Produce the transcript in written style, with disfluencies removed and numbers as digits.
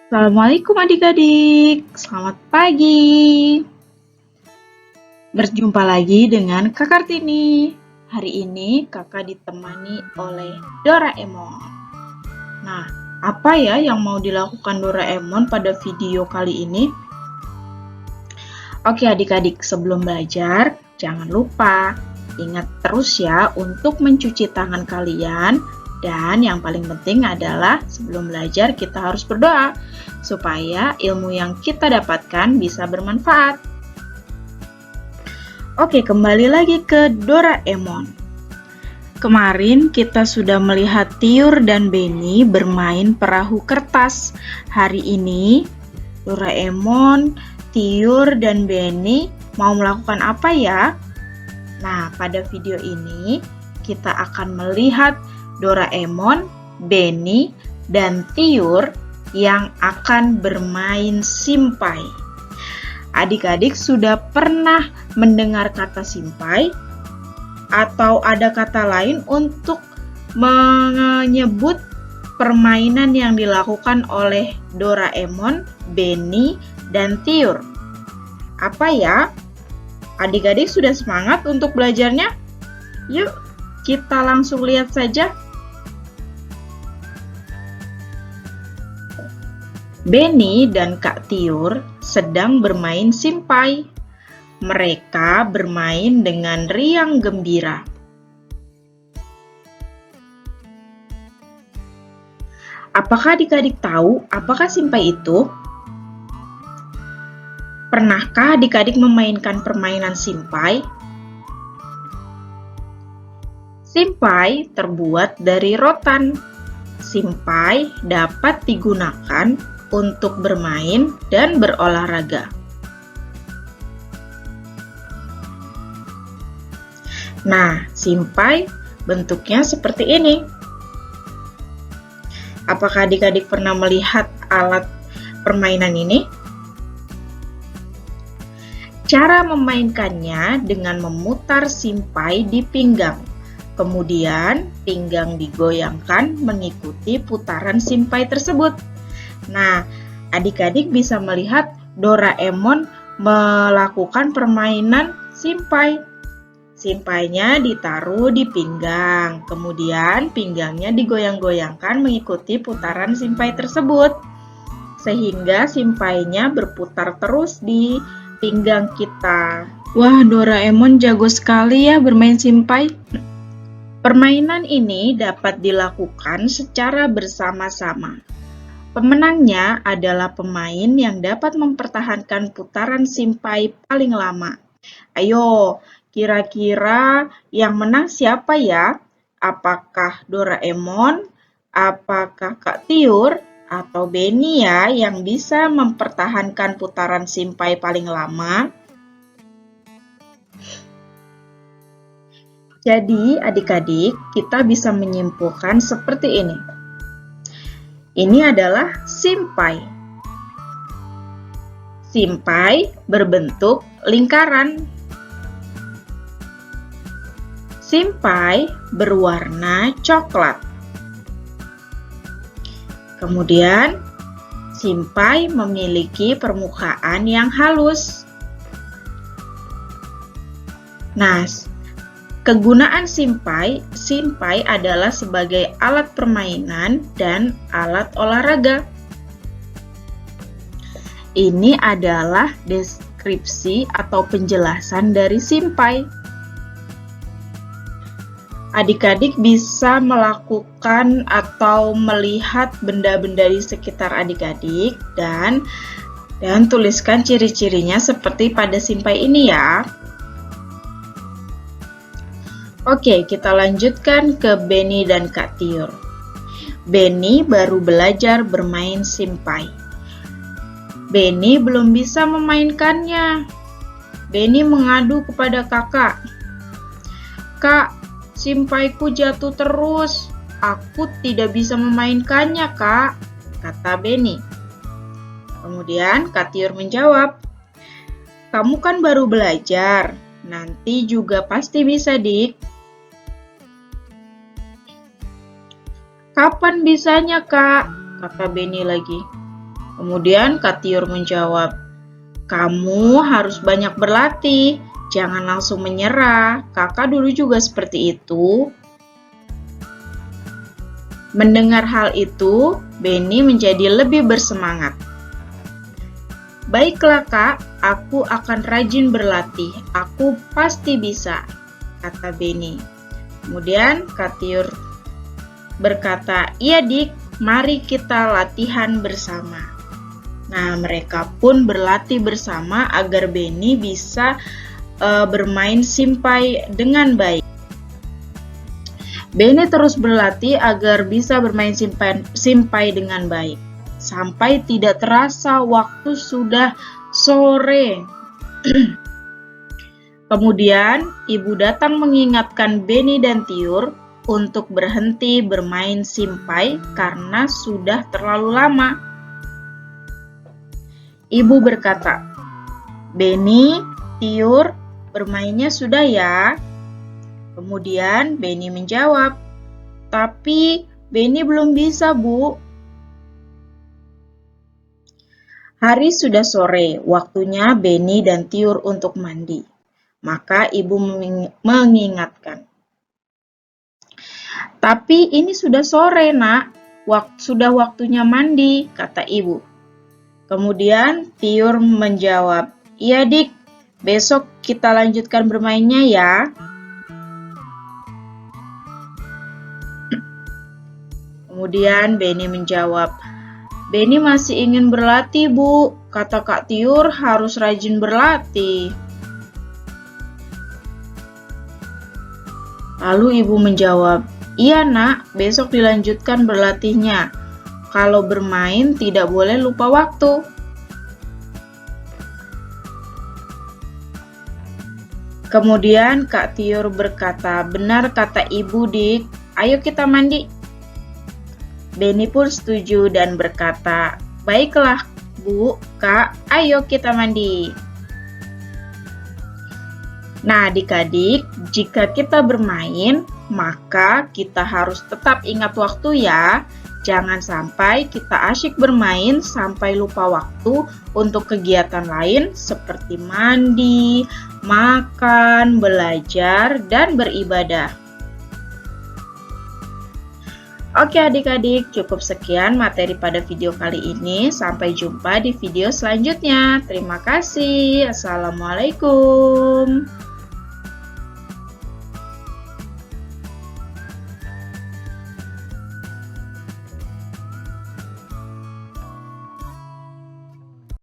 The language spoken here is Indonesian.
Assalamualaikum adik-adik, selamat pagi. Berjumpa lagi dengan Kak Kartini. Hari ini kakak ditemani oleh Doraemon. Nah, apa ya yang mau dilakukan Doraemon pada video kali ini? Oke adik-adik, sebelum belajar, jangan lupa ingat terus ya untuk mencuci tangan kalian. Dan yang paling penting adalah sebelum belajar kita harus berdoa supaya ilmu yang kita dapatkan bisa bermanfaat. Oke, kembali lagi ke Doraemon. Kemarin kita sudah melihat Tiur dan Benny bermain perahu kertas. Hari ini Doraemon, Tiur, dan Benny mau melakukan apa ya? Nah, pada video ini kita akan melihat Doraemon, Benny, dan Tiur yang akan bermain simpai. Adik-adik sudah pernah mendengar kata simpai? Atau ada kata lain untuk menyebut permainan yang dilakukan oleh Doraemon, Benny, dan Tiur? Apa ya? Adik-adik sudah semangat untuk belajarnya? Yuk, kita langsung lihat saja. Benny dan Kak Tiur sedang bermain simpai. Mereka bermain dengan riang gembira. Apakah adik-adik tahu apakah simpai itu? Pernahkah adik-adik memainkan permainan simpai? Simpai terbuat dari rotan. Simpai dapat digunakan untuk bermain dan berolahraga. Nah, simpai bentuknya seperti ini. Apakah adik-adik pernah melihat alat permainan ini? Cara memainkannya dengan memutar simpai di pinggang. Kemudian, pinggang digoyangkan mengikuti putaran simpai tersebut. Nah, adik-adik bisa melihat Doraemon melakukan permainan simpai. Simpainya ditaruh di pinggang, kemudian pinggangnya digoyang-goyangkan mengikuti putaran simpai tersebut. Sehingga simpainya berputar terus di pinggang kita. Wah, Doraemon jago sekali ya bermain simpai. Permainan ini dapat dilakukan secara bersama-sama. Pemenangnya adalah pemain yang dapat mempertahankan putaran simpai paling lama. Ayo, kira-kira yang menang siapa ya? Apakah Doraemon, apakah Kak Tiur, atau Benny ya yang bisa mempertahankan putaran simpai paling lama? Jadi, adik-adik, kita bisa menyimpulkan seperti ini. Ini adalah simpai. Simpai berbentuk lingkaran. Simpai berwarna coklat. Kemudian, simpai memiliki permukaan yang halus. Nah, kegunaan simpai adalah sebagai alat permainan dan alat olahraga. Ini adalah deskripsi atau penjelasan dari simpai. Adik-adik bisa melakukan atau melihat benda-benda di sekitar adik-adik dan tuliskan ciri-cirinya seperti pada simpai ini ya. Oke, kita lanjutkan ke Benny dan Kak Tiur. Benny baru belajar bermain simpai. Benny belum bisa memainkannya. Benny mengadu kepada kakak. Kak, simpaiku jatuh terus. Aku tidak bisa memainkannya, Kak, kata Benny. Kemudian Kak Tiur menjawab, kamu kan baru belajar. Nanti juga pasti bisa, Dik. Kapan bisanya, Kak? Kata Benny lagi. Kemudian Kak Tiur menjawab, "Kamu harus banyak berlatih, jangan langsung menyerah. Kakak dulu juga seperti itu." Mendengar hal itu, Benny menjadi lebih bersemangat. "Baiklah Kak, aku akan rajin berlatih. Aku pasti bisa," kata Benny. Kemudian Kak Tiur berkata, "Iya Dik, mari kita latihan bersama." Nah, mereka pun berlatih bersama agar Benny bisa bermain simpai dengan baik. Benny terus berlatih agar bisa bermain simpai dengan baik. Sampai tidak terasa waktu sudah sore. Kemudian, ibu datang mengingatkan Benny dan Tiur untuk berhenti bermain simpai karena sudah terlalu lama. Ibu berkata, "Benny, Tiur, bermainnya sudah ya?" Kemudian Benny menjawab, "Tapi Benny belum bisa, Bu." Hari sudah sore, waktunya Benny dan Tiur untuk mandi. Maka ibu mengingatkan, "Tapi ini sudah sore, Nak. Sudah waktunya mandi," kata ibu. Kemudian Tiur menjawab, "Iya, Dik. Besok kita lanjutkan bermainnya ya." Kemudian Benny menjawab, "Benny masih ingin berlatih, Bu. Kata Kak Tiur harus rajin berlatih." Lalu ibu menjawab, "Iya Nak, besok dilanjutkan berlatihnya. Kalau bermain tidak boleh lupa waktu." Kemudian Kak Tiur berkata, "Benar kata ibu, Dik. Ayo kita mandi." Benny pun setuju dan berkata, "Baiklah, Bu, Kak, ayo kita mandi." Nah, adik-adik, jika kita bermain, maka kita harus tetap ingat waktu ya. Jangan sampai kita asyik bermain sampai lupa waktu untuk kegiatan lain seperti mandi, makan, belajar, dan beribadah. Oke adik-adik, cukup sekian materi pada video kali ini. Sampai jumpa di video selanjutnya. Terima kasih. Assalamualaikum.